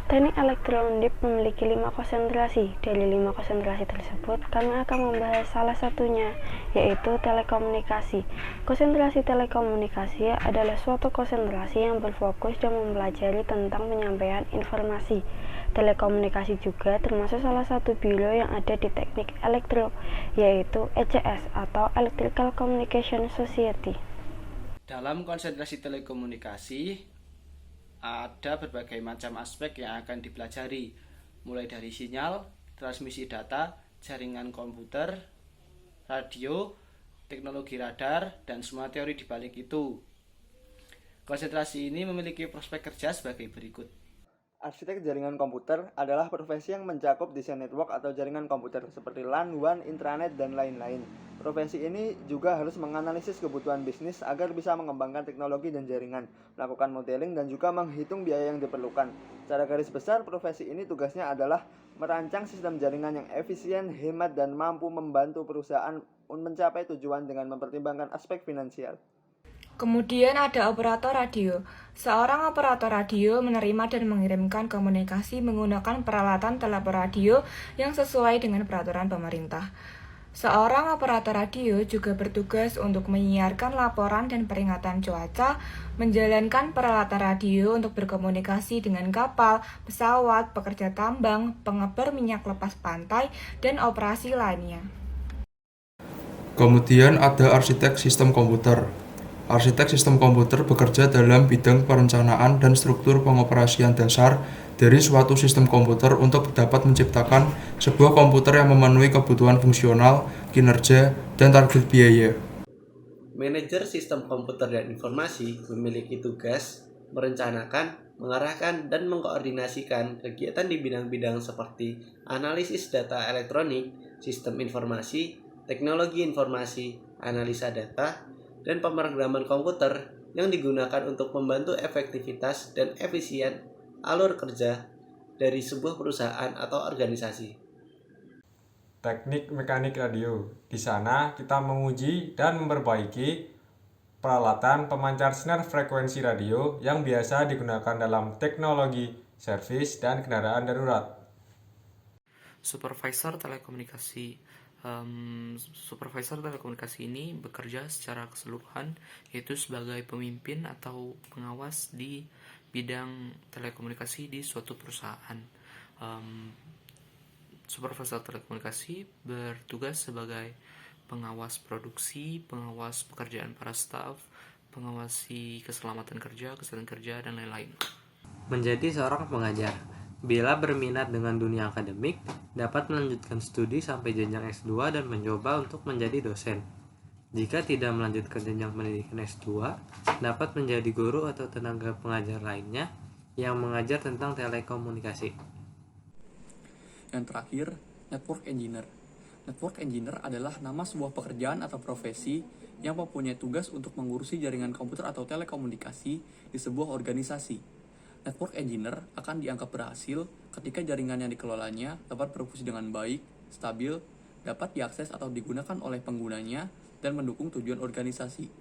Teknik elektronik memiliki 5 konsentrasi. Dari 5 konsentrasi tersebut, kami akan membahas salah satunya, yaitu telekomunikasi. Konsentrasi telekomunikasi adalah suatu konsentrasi yang berfokus dan mempelajari tentang penyampaian informasi. Telekomunikasi juga termasuk salah satu biro yang ada di teknik elektro, yaitu ECS atau Electrical Communication Society. Dalam konsentrasi telekomunikasi, ada berbagai macam aspek yang akan dipelajari, mulai dari sinyal, transmisi data, jaringan komputer, radio, teknologi radar, dan semua teori di balik itu. Konsentrasi ini memiliki prospek kerja sebagai berikut. Arsitek jaringan komputer adalah profesi yang mencakup desain network atau jaringan komputer seperti LAN, WAN, intranet, dan lain-lain. Profesi ini juga harus menganalisis kebutuhan bisnis agar bisa mengembangkan teknologi dan jaringan, melakukan modeling, dan juga menghitung biaya yang diperlukan. Secara garis besar, profesi ini tugasnya adalah merancang sistem jaringan yang efisien, hemat, dan mampu membantu perusahaan mencapai tujuan dengan mempertimbangkan aspek finansial. Kemudian ada operator radio. Seorang operator radio menerima dan mengirimkan komunikasi menggunakan peralatan telepon radio yang sesuai dengan peraturan pemerintah. Seorang operator radio juga bertugas untuk menyiarkan laporan dan peringatan cuaca, menjalankan peralatan radio untuk berkomunikasi dengan kapal, pesawat, pekerja tambang, pengeber minyak lepas pantai, dan operasi lainnya. Kemudian ada arsitek sistem komputer. Arsitek sistem komputer bekerja dalam bidang perencanaan dan struktur pengoperasian dasar dari suatu sistem komputer untuk dapat menciptakan sebuah komputer yang memenuhi kebutuhan fungsional, kinerja, dan target biaya. Manajer sistem komputer dan informasi memiliki tugas merencanakan, mengarahkan, dan mengkoordinasikan kegiatan di bidang-bidang seperti analisis data elektronik, sistem informasi, teknologi informasi, analisa data, dan pemrograman komputer yang digunakan untuk membantu efektivitas dan efisien alur kerja dari sebuah perusahaan atau organisasi. Teknik mekanik radio. Di sana kita menguji dan memperbaiki peralatan pemancar sinar frekuensi radio yang biasa digunakan dalam teknologi, servis, dan kendaraan darurat. Supervisor telekomunikasi. Supervisor telekomunikasi ini bekerja secara keseluruhan, yaitu sebagai pemimpin atau pengawas di bidang telekomunikasi di suatu perusahaan. Supervisor telekomunikasi bertugas sebagai pengawas produksi, pengawas pekerjaan para staf, pengawasi keselamatan kerja, kesehatan kerja, dan lain-lain. Menjadi seorang pengajar. Bila berminat dengan dunia akademik, dapat melanjutkan studi sampai jenjang S2 dan mencoba untuk menjadi dosen. Jika tidak melanjutkan jenjang pendidikan S2, dapat menjadi guru atau tenaga pengajar lainnya yang mengajar tentang telekomunikasi. Yang terakhir, network engineer. Network engineer adalah nama sebuah pekerjaan atau profesi yang mempunyai tugas untuk mengurusi jaringan komputer atau telekomunikasi di sebuah organisasi. Network engineer akan dianggap berhasil ketika jaringan yang dikelolanya dapat berfungsi dengan baik, stabil, dapat diakses atau digunakan oleh penggunanya, dan mendukung tujuan organisasi.